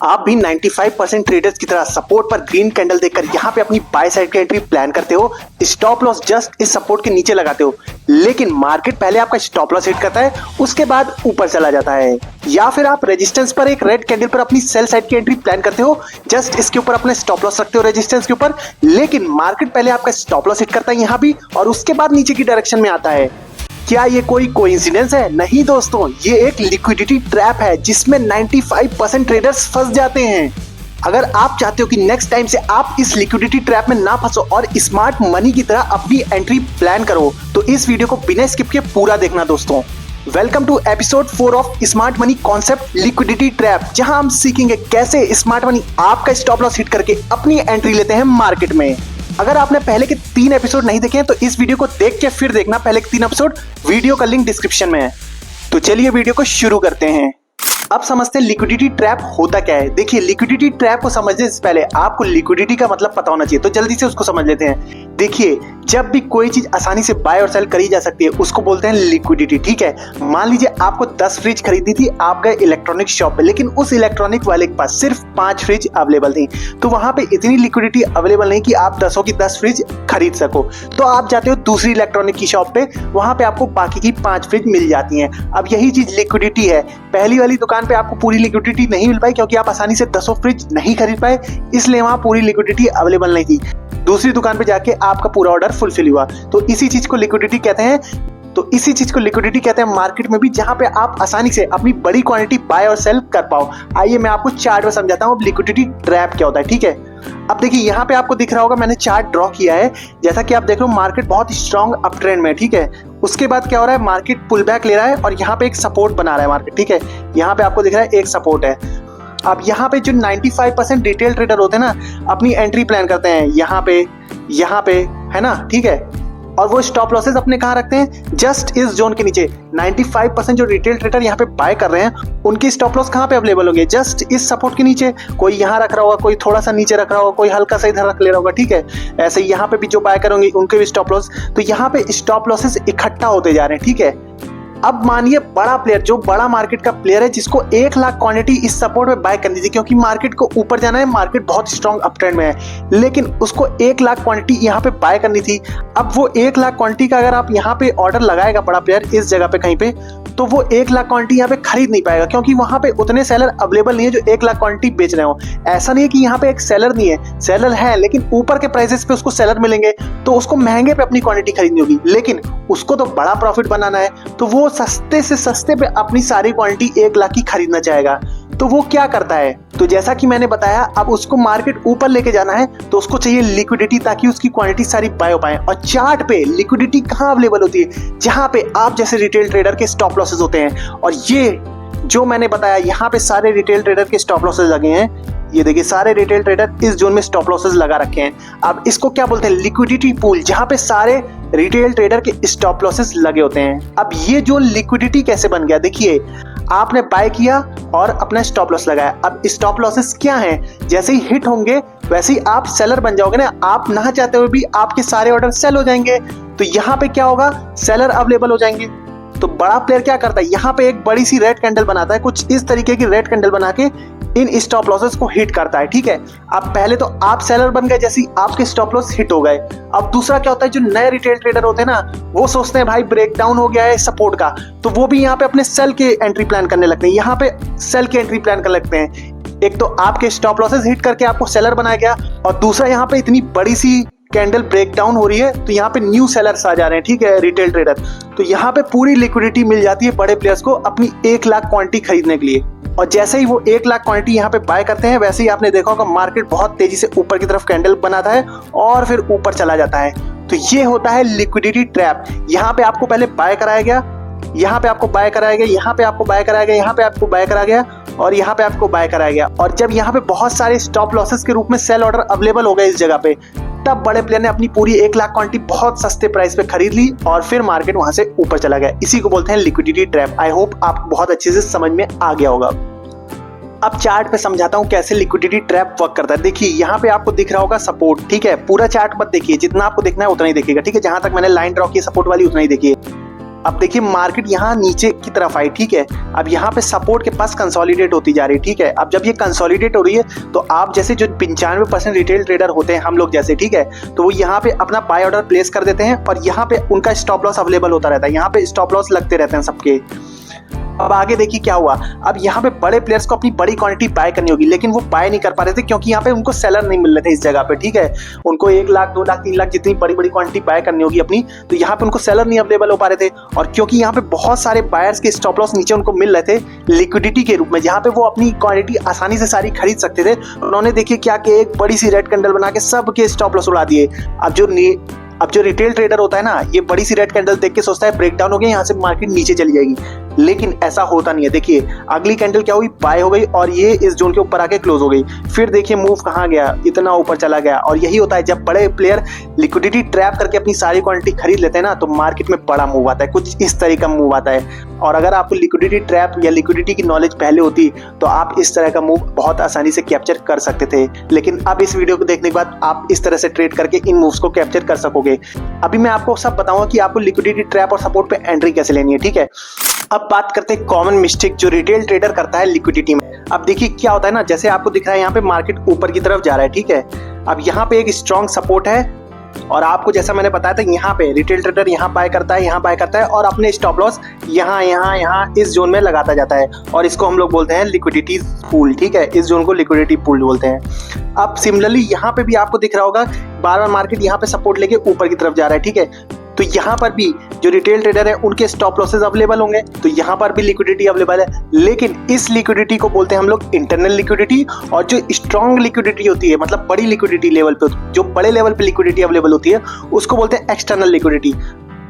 आप भी 95% ट्रेडर्स की तरह सपोर्ट पर ग्रीन कैंडल देखकर यहाँ पे अपनी बाय साइड की एंट्री प्लान करते हो, स्टॉप लॉस जस्ट इस सपोर्ट के नीचे लगाते हो, लेकिन मार्केट पहले आपका स्टॉप लॉस हिट करता है, उसके बाद ऊपर चला जाता है। या फिर आप रेजिस्टेंस पर एक रेड कैंडल पर अपनी सेल साइड की एंट्री प्लान करते हो, जस्ट इसके ऊपर अपने स्टॉप लॉस रखते हो रेजिस्टेंस के ऊपर, लेकिन मार्केट पहले आपका स्टॉप लॉस हिट करता है यहाँ भी और उसके बाद नीचे की डायरेक्शन में आता है। क्या ये कोई कोइंसिडेंस है? नहीं दोस्तों, ये एक लिक्विडिटी ट्रैप है जिसमें 95% ट्रेडर्स फंस जाते हैं। अगर आप चाहते हो कि नेक्स्ट टाइम से आप इस लिक्विडिटी ट्रैप में ना फंसो और स्मार्ट मनी की तरह अपनी एंट्री प्लान करो, तो इस वीडियो को बिना स्किप के पूरा देखना दोस्तों। Welcome to episode 4 of smart money concept liquidity trap, जहां हम सीखेंगे कैसे स्मार्ट मनी आपका स्टॉप लॉस हिट करके अपनी एंट्री लेते हैं मार्केट में। अगर आपने पहले के 3 एपिसोड नहीं देखे हैं तो इस वीडियो को देख के फिर देखना पहले के 3 एपिसोड, वीडियो का लिंक डिस्क्रिप्शन में है। तो चलिए वीडियो को शुरू करते हैं। अब समझते हैं लिक्विडिटी ट्रैप होता क्या है। देखिए, लिक्विडिटी ट्रैप को समझने से पहले आपको लिक्विडिटी का मतलब पता होना चाहिए, तो जल्दी से उसको समझ लेते हैं। देखिए, जब भी कोई चीज आसानी से बाय और सेल करी जा सकती है उसको बोलते हैं लिक्विडिटी, ठीक है। मान लीजिए आपको 10 फ्रिज खरीदनी थी, आप गए इलेक्ट्रॉनिक शॉप पे, लेकिन उस इलेक्ट्रॉनिक वाले के पास सिर्फ 5 फ्रिज अवेलेबल थी, तो वहां पे इतनी लिक्विडिटी अवेलेबल नहीं कि आप 10 की 10 फ्रिज खरीद सको। तो आप जाते हो दूसरी इलेक्ट्रॉनिक की शॉप पे, वहां पे आपको बाकी की 5 फ्रिज मिल जाती हैं। अब यही चीज लिक्विडिटी है। पहली वाली दुकान पे आपको पूरी लिक्विडिटी नहीं मिल पाई क्योंकि आप आसानी से 10 फ्रिज नहीं खरीद पाए, इसलिए वहां पूरी लिक्विडिटी अवेलेबल नहीं थी। दूसरी दुकान पे जाके आपका पूरा ऑर्डर फुलफिल हुआ, तो इसी चीज को लिक्विडिटी कहते हैं। तो इसी चीज को लिक्विडिटी कहते हैं मार्केट में भी, जहां पे आप आसानी से अपनी बड़ी क्वांटिटी बाय और सेल कर पाओ। आइए मैं आपको चार्ट में समझाता हूँ लिक्विडिटी ट्रैप क्या होता है, ठीक है। अब देखिए, यहाँ पे आपको दिख रहा होगा मैंने चार्ट ड्रॉ किया है। जैसा कि आप देख रहे हो मार्केट बहुत स्ट्रॉन्ग अप ट्रेंड में है, ठीक है। उसके बाद क्या हो रहा है, मार्केट पुल बैक ले रहा है और यहाँ पे एक सपोर्ट बना रहा है मार्केट, ठीक है। यहाँ पे आपको दिख रहा है एक सपोर्ट है। अब यहाँ पे जो 95% रिटेल ट्रेडर होते हैं ना, अपनी एंट्री प्लान करते हैं यहाँ पे, है ना, ठीक है। और वो स्टॉप लॉसेस अपने कहाँ रखते हैं, जस्ट इस जोन के नीचे। 95% जो रिटेल ट्रेडर यहाँ पे बाय कर रहे हैं उनके स्टॉप लॉस कहाँ पे अवेलेबल होंगे, जस्ट इस सपोर्ट के नीचे। कोई यहाँ रख रहा होगा, कोई थोड़ा सा नीचे रख रहा होगा, कोई हल्का सा इधर रख ले रहा होगा, ठीक है। ऐसे यहाँ पे भी जो बाय करेंगे उनके भी स्टॉप लॉस, तो यहाँ पे स्टॉप लॉसेस इकट्ठा होते जा रहे हैं, ठीक है। अब मानिए बड़ा प्लेयर, जो बड़ा मार्केट का प्लेयर है, जिसको 1 लाख क्वांटिटी इस सपोर्ट में बाय करनी थी क्योंकि मार्केट को ऊपर जाना है, मार्केट बहुत स्ट्रॉन्ग अप ट्रेंड में है, लेकिन उसको 1 लाख क्वांटिटी यहाँ पे बाय करनी थी। अब वो 1 लाख क्वांटिटी का अगर आप यहाँ पे ऑर्डर लगाएगा बड़ा प्लेयर इस जगह पे कहीं पे, तो वो 1 लाख क्वांटिटी यहाँ पे खरीद नहीं पाएगा क्योंकि वहां पे उतने सेलर अवेलेबल नहीं है जो 1 लाख क्वांटिटी बेच रहे हो। ऐसा नहीं है कि यहाँ पे एक सेलर नहीं है, सेलर है, लेकिन ऊपर के प्राइसेस पे उसको सेलर मिलेंगे तो उसको महंगे पे अपनी क्वांटिटी खरीदनी होगी, लेकिन उसको तो बड़ा प्रॉफिट बनाना है, तो वो सस्ते से सस्ते पे अपनी सारी क्वांटिटी 1 लाख की खरीदना चाहेगा। तो वो क्या करता है, तो जैसा कि मैंने बताया, अब उसको मार्केट ऊपर लेके जाना है तो उसको चाहिए लिक्विडिटी ताकि उसकी क्वांटिटी सारी बाय हो पाए। और चार्ट पे लिक्विडिटी कहाँ अवेलेबल होती है, जहां पे आप जैसे रिटेल ट्रेडर के स्टॉप लॉसेस होते हैं। और ये जो मैंने बताया, यहाँ पे सारे रिटेल ट्रेडर के स्टॉप लॉसेस लगे हैं। ये देखिए, सारे रिटेल ट्रेडर इस जोन में स्टॉप लॉसेस लगा रखे हैं। अब इसको क्या बोलते हैं, लिक्विडिटी पूल, जहां पे सारे रिटेल ट्रेडर के स्टॉप लॉसेस लगे होते हैं। अब ये जो लिक्विडिटी कैसे बन गया, देखिए, आपने बाय किया और अपना स्टॉप लॉस लगाया। अब स्टॉप लॉसेस क्या हैं, जैसे ही हिट होंगे वैसे ही आप सेलर बन जाओगे ना, आप ना चाहते हुए भी आपके सारे ऑर्डर सेल हो जाएंगे, तो यहाँ पे क्या होगा, सेलर अवेलेबल हो जाएंगे। तो बड़ा प्लेयर क्या करता है, यहाँ पे एक बड़ी सी रेड कैंडल बनाता है, कुछ इस तरीके की रेड कैंडल बना के इन स्टॉप लॉसेस को हिट करता है, ठीक है। अब पहले तो आप सेलर बन गए, जैसे आपके स्टॉप लॉस हिट हो गए। अब दूसरा क्या होता है, जो नए रिटेल ट्रेडर होते हैं ना, वो सोचते हैं भाई ब्रेकडाउन हो गया है सपोर्ट का, तो वो भी यहाँ पे अपने सेल के एंट्री प्लान करने लगते हैं, यहाँ पे सेल के एंट्री प्लान कर लगते हैं। एक तो आपके स्टॉप लॉसेस हिट करके आपको सेलर बनाया गया, और दूसरा यहाँ पे इतनी बड़ी सी कैंडल ब्रेकडाउन हो रही है तो यहाँ पे न्यू सेलर्स आ जा रहे हैं, ठीक है, रिटेल ट्रेडर। तो यहाँ पे पूरी लिक्विडिटी मिल जाती है बड़े प्लेयर्स को अपनी 1 लाख क्वांटिटी खरीदने के लिए। और जैसे ही वो 1 लाख क्वांटिटी यहाँ पे बाय करते हैं, वैसे ही आपने देखा होगा मार्केट बहुत तेजी से ऊपर की तरफ कैंडल बनाता है और फिर ऊपर चला जाता है। तो ये होता है लिक्विडिटी ट्रैप। यहाँ पे आपको पहले बाय कराया गया, यहाँ पे आपको बाय कराया गया, यहाँ पे आपको बाय कराया गया, यहाँ पे आपको बाय कराया गया और यहाँ पे आपको बाय कराया गया। और जब यहाँ पे बहुत सारे स्टॉप लॉसेस के रूप में सेल ऑर्डर अवेलेबल हो गए इस जगह पे, तब बड़े प्लेयर ने अपनी पूरी 1 लाख क्वांटिटी बहुत सस्ते प्राइस पे खरीद ली और फिर मार्केट वहां से ऊपर चला गया। इसी को बोलते हैं लिक्विडिटी ट्रैप। आई होप आपको बहुत अच्छे से समझ में आ गया होगा। अब चार्ट पे समझाता हूँ कैसे लिक्विडिटी ट्रैप वर्क करता है। देखिए, यहाँ पे आपको दिख रहा होगा सपोर्ट, ठीक है। पूरा चार्ट मत देखिए, जितना आपको देखना है उतना ही देखिएगा, ठीक है। जहां तक मैंने लाइन ड्रॉ की सपोर्ट वाली उतना ही देखिए। अब देखिए मार्केट यहाँ नीचे की तरफ आई, ठीक है। अब यहाँ पे सपोर्ट के पास कंसोलिडेट होती जा रही है, ठीक है। अब जब ये कंसोलिडेट हो रही है तो आप जैसे जो 95% रिटेल ट्रेडर होते हैं हम लोग जैसे, ठीक है, तो वो यहाँ पे अपना बाय ऑर्डर प्लेस कर देते हैं और यहाँ पे उनका स्टॉप लॉस अवेलेबल होता रहता है, यहाँ पे स्टॉप लॉस लगते रहते हैं सबके। अब आगे देखिए क्या हुआ। अब यहाँ पे बड़े प्लेयर्स को अपनी बड़ी क्वांटिटी बाय करनी होगी, लेकिन वो बाय नहीं कर पा रहे थे क्योंकि यहाँ पे उनको सेलर नहीं मिल रहे थे इस जगह पे, ठीक है। उनको 1 लाख 2 लाख 3 लाख जितनी बड़ी बड़ी क्वांटिटी बाय करनी होगी अपनी, तो यहाँ पे उनको सेलर नहीं अवेलेबल हो पा रहे थे। और क्योंकि यहाँ पे बहुत सारे बायर्स के स्टॉप लॉस नीचे उनको मिल रहे थे लिक्विडिटी के रूप में, जहाँ पे वो अपनी क्वांटिटी आसानी से सारी खरीद सकते थे, उन्होंने देखिए क्या कि एक बड़ी सी रेड कैंडल बना के सबके स्टॉप लॉस उड़ा दिए। अब जो रिटेल ट्रेडर होता है ना, ये बड़ी सी रेड कैंडल देख के सोचता है ब्रेकडाउन हो गया, यहाँ से मार्केट नीचे चली जाएगी, लेकिन ऐसा होता नहीं है। देखिए अगली कैंडल क्या हुई, बाय हो गई और ये इस जोन के ऊपर आके क्लोज हो गई। फिर देखिए मूव कहाँ गया, इतना ऊपर चला गया। और यही होता है जब बड़े प्लेयर लिक्विडिटी ट्रैप करके अपनी सारी क्वांटिटी खरीद लेते हैं ना, तो मार्केट में बड़ा मूव आता है, कुछ इस तरह का मूव आता है। और अगर आपको लिक्विडिटी ट्रैप या लिक्विडिटी की नॉलेज पहले होती तो आप इस तरह का मूव बहुत आसानी से कैप्चर कर सकते थे, लेकिन अब इस वीडियो को देखने के बाद आप इस तरह से ट्रेड करके इन मूव्स को कैप्चर कर सकोगे। अभी मैं आपको सब बताऊंगा कि आपको लिक्विडिटी ट्रैप और सपोर्ट पे एंट्री कैसे लेनी है, ठीक है। अब बात करते हैं कॉमन मिस्टेक जो रिटेल ट्रेडर करता है लिक्विडिटी में। अब देखिए क्या होता है ना, जैसे आपको दिख रहा है यहाँ पे मार्केट ऊपर की तरफ जा रहा है, ठीक है। अब यहाँ पे एक स्ट्रॉन्ग सपोर्ट है और आपको जैसा मैंने बताया था यहाँ पे रिटेल ट्रेडर यहाँ बाय करता है, यहाँ बाय करता है और अपने स्टॉप लॉस यहाँ इस जोन में लगाता जाता है और इसको हम लोग बोलते हैं लिक्विडिटी पूल, ठीक है। इस जोन को लिक्विडिटी पूल बोलते हैं। अब सिमिलरली यहाँ पे भी आपको दिख रहा होगा बार बार मार्केट यहाँ पे सपोर्ट लेके ऊपर की तरफ जा रहा है, ठीक है। तो यहाँ पर भी जो रिटेल ट्रेडर है उनके स्टॉप लॉसेस अवेलेबल होंगे, तो यहाँ पर भी लिक्विडिटी अवेलेबल है, लेकिन इस लिक्विडिटी को बोलते हैं हम लोग इंटरनल लिक्विडिटी। और जो स्ट्रॉन्ग लिक्विडिटी होती है, मतलब बड़ी लिक्विडिटी लेवल पे, जो बड़े लेवल पे लिक्विडिटी अवेलेबल होती है, उसको बोलते हैं एक्सटर्नल लिक्विडिटी।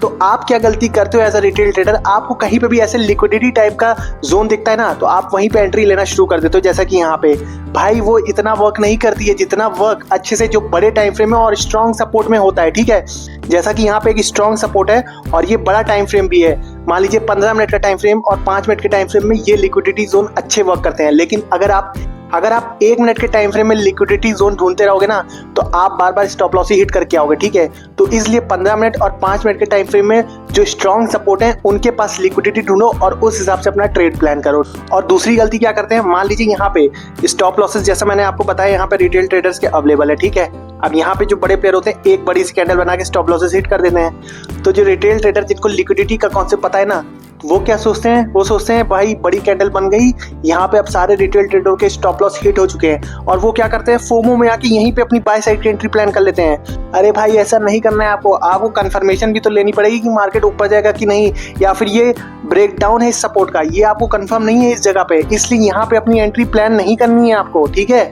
तो आप क्या गलती करते हो एज अ रिटेल ट्रेडर, आपको कहीं पे भी ऐसे लिक्विडिटी टाइप का जोन दिखता है ना, तो आप वहीं पे एंट्री लेना शुरू कर देते हो। जैसा कि यहाँ पे भाई वो इतना वर्क नहीं करती है जितना वर्क अच्छे से जो बड़े टाइम फ्रेम में और स्ट्रॉन्ग सपोर्ट में होता है, ठीक है। जैसा कि यहाँ पे एक स्ट्रॉन्ग सपोर्ट है और ये बड़ा टाइम फ्रेम भी है, मान लीजिए 15 मिनट का टाइम फ्रेम और 5 मिनट के टाइम फ्रेम में ये लिक्विडिटी जोन अच्छे वर्क करते हैं। लेकिन अगर आप 1 मिनट के टाइम फ्रेम में लिक्विडिटी जोन ढूंढते रहोगे ना, तो आप बार बार स्टॉप लॉस ही हिट करके आओगे, ठीक है। तो इसलिए 15 मिनट और 5 मिनट के टाइम फ्रेम में जो स्ट्रॉन्ग सपोर्ट है उनके पास लिक्विडिटी ढूंढो और उस हिसाब से अपना ट्रेड प्लान करो। और दूसरी गलती क्या करते हैं, मान लीजिए यहाँ पे स्टॉप लॉसेस जैसा मैंने आपको बताया यहाँ पे रिटेल ट्रेडर्स के अवेलेबल है, ठीक है। अब यहाँ पे जो बड़े प्लेयर होते हैं एक बड़ी सी कैंडल बना के स्टॉप लॉसेस हिट कर देते हैं। तो जो रिटेल ट्रेडर जिनको लिक्विडिटी का कॉन्सेप्ट पता है ना, वो क्या सोचते हैं, वो सोचते हैं भाई बड़ी कैंडल बन गई, यहाँ पे अब सारे रिटेल ट्रेडर के स्टॉप लॉस हिट हो चुके हैं, और वो क्या करते हैं फोमो में आके यहीं पे अपनी बाय साइड की एंट्री प्लान कर लेते हैं। अरे भाई ऐसा नहीं करना है आपको कंफर्मेशन भी तो लेनी पड़ेगी कि मार्केट ऊपर जाएगा कि नहीं, या फिर ये ब्रेकडाउन है इस सपोर्ट का, ये आपको कंफर्म नहीं है इस जगह पे, इसलिए यहाँ पे अपनी एंट्री प्लान नहीं करनी है आपको, ठीक है।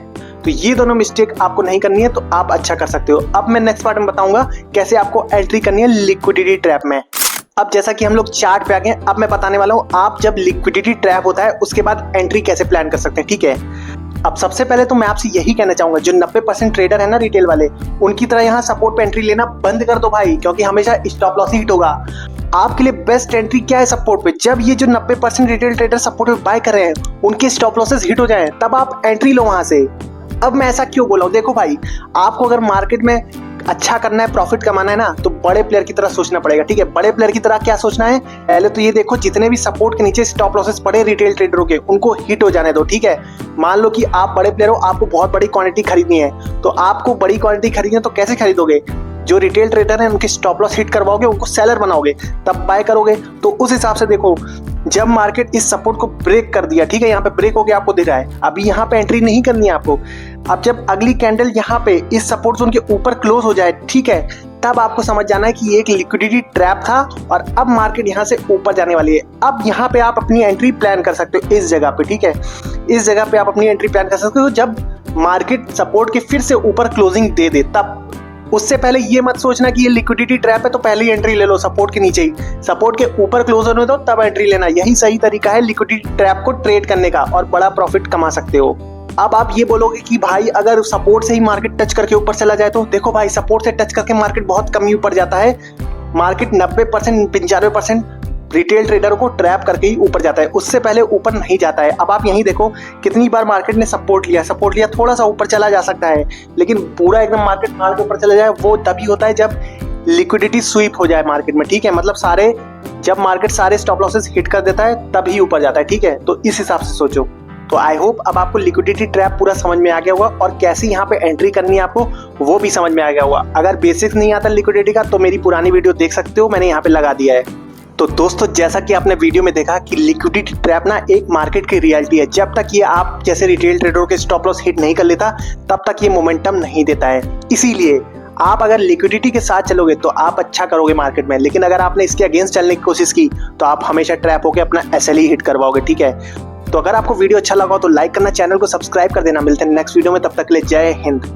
तो ये दोनों मिस्टेक आपको नहीं करनी है, तो आप अच्छा कर सकते हो। अब मैं नेक्स्ट पार्ट में बताऊंगा कैसे आपको एंट्री करनी है लिक्विडिटी ट्रैप में। अब जैसा कि हम लोग चार्ट पे आ गए, अब मैं बताने वाला हूँ आप जब लिक्विडिटी ट्रैप होता है उसके बाद एंट्री कैसे प्लान कर सकते हैं, ठीक है। अब सबसे पहले तो मैं आपसे यही कहना चाहूंगा, जो 90% ट्रेडर है ना रिटेल वाले, उनकी तरह यहाँ सपोर्ट पे एंट्री लेना बंद कर दो भाई, क्योंकि हमेशा स्टॉप लॉस हिट होगा। आपके लिए बेस्ट एंट्री क्या है सपोर्ट पे, जब ये जो 90% रिटेल ट्रेडर सपोर्ट पे बाय कर रहे हैं उनके स्टॉप लॉसेस हिट हो जाए, तब आप एंट्री लो वहां से। अब मैं ऐसा क्यों बोला हूँ, देखो भाई आपको अगर मार्केट में अच्छा करना है, प्रॉफिट कमाना है ना, तो बड़े प्लेयर की तरह सोचना पड़ेगा, ठीक है। बड़े प्लेयर की तरह क्या सोचना है, पहले तो ये देखो जितने भी सपोर्ट के नीचे स्टॉप लॉसेस पड़े रिटेल ट्रेडरों के, उनको हिट हो जाने दो, ठीक है। मान लो कि आप बड़े प्लेयर हो, आपको बहुत बड़ी क्वांटिटी खरीदनी है, तो आपको बड़ी क्वांटिटी खरीदनी है तो कैसे खरीदोगे, जो रिटेल ट्रेडर है उनके स्टॉप लॉस हिट करवाओगे, उनको सेलर बनाओगे, तब बाय करोगे। तो उस हिसाब से देखो, जब मार्केट इस सपोर्ट को ब्रेक कर दिया, ठीक है, यहाँ पे ब्रेक हो गया आपको दिख रहा है, अभी यहाँ पे एंट्री नहीं करनी है आपको। अब जब अगली कैंडल यहाँ पे इस सपोर्ट जोन के ऊपर क्लोज हो जाए, ठीक है, तब आपको समझ जाना है कि ये एक लिक्विडिटी ट्रैप था और अब मार्केट यहाँ से ऊपर जाने वाली है। अब यहाँ पे आप अपनी एंट्री प्लान कर सकते हो इस जगह पे, ठीक है। इस जगह पे आप अपनी एंट्री प्लान कर सकते हो जब मार्केट सपोर्ट के फिर से ऊपर क्लोजिंग दे दे, तब। उससे पहले ये मत सोचना कि ये लिक्विडिटी ट्रैप है तो पहले ही एंट्री ले लो, सपोर्ट के नीचे ही, सपोर्ट के ऊपर क्लोज होने दो तब एंट्री लेना। यही सही तरीका है लिक्विडिटी ट्रैप को ट्रेड करने का और बड़ा प्रॉफिट कमा सकते हो। अब आप ये बोलोगे कि भाई अगर सपोर्ट से ही मार्केट टच करके ऊपर चला जाए, तो देखो भाई सपोर्ट से टच करके मार्केट बहुत कम ही ऊपर जाता है। मार्केट 90% 95% रिटेल ट्रेडर को ट्रैप करके ही ऊपर जाता है, उससे पहले ऊपर नहीं जाता है। अब आप यहीं देखो कितनी बार मार्केट ने सपोर्ट लिया, थोड़ा सा ऊपर चला जा सकता है, लेकिन पूरा एकदम मार्केट मार के ऊपर चला जाए वो तभी होता है जब लिक्विडिटी स्वीप हो जाए मार्केट में, ठीक है। मतलब सारे जब मार्केट सारे स्टॉप लॉसेस हिट कर देता है तभी ऊपर जाता है, ठीक है। तो इस हिसाब से सोचो। तो आई होप अब आपको लिक्विडिटी ट्रैप पूरा समझ में आ गया होगा और कैसे यहाँ पे एंट्री करनी है आपको वो भी समझ में आ गया होगा। अगर बेसिक्स नहीं आता लिक्विडिटी का तो मेरी पुरानी वीडियो देख सकते हो, मैंने यहाँ पे लगा दिया है। तो दोस्तों जैसा कि आपने वीडियो में देखा कि लिक्विडिटी ट्रैप ना एक मार्केट की रियलिटी है। जब तक ये आप जैसे रिटेल ट्रेडर के स्टॉप लॉस हिट नहीं कर लेता तब तक ये मोमेंटम नहीं देता है। इसीलिए आप अगर लिक्विडिटी के साथ चलोगे तो आप अच्छा करोगे मार्केट में, लेकिन अगर आपने इसके अगेंस्ट चलने की कोशिश की तो आप हमेशा ट्रैप होकर अपना एसएल ही हिट करवाओगे, ठीक है। तो अगर आपको वीडियो अच्छा लगा तो लाइक करना, चैनल को सब्सक्राइब कर देना। मिलते हैं नेक्स्ट वीडियो में, तब तक के लिए जय हिंद।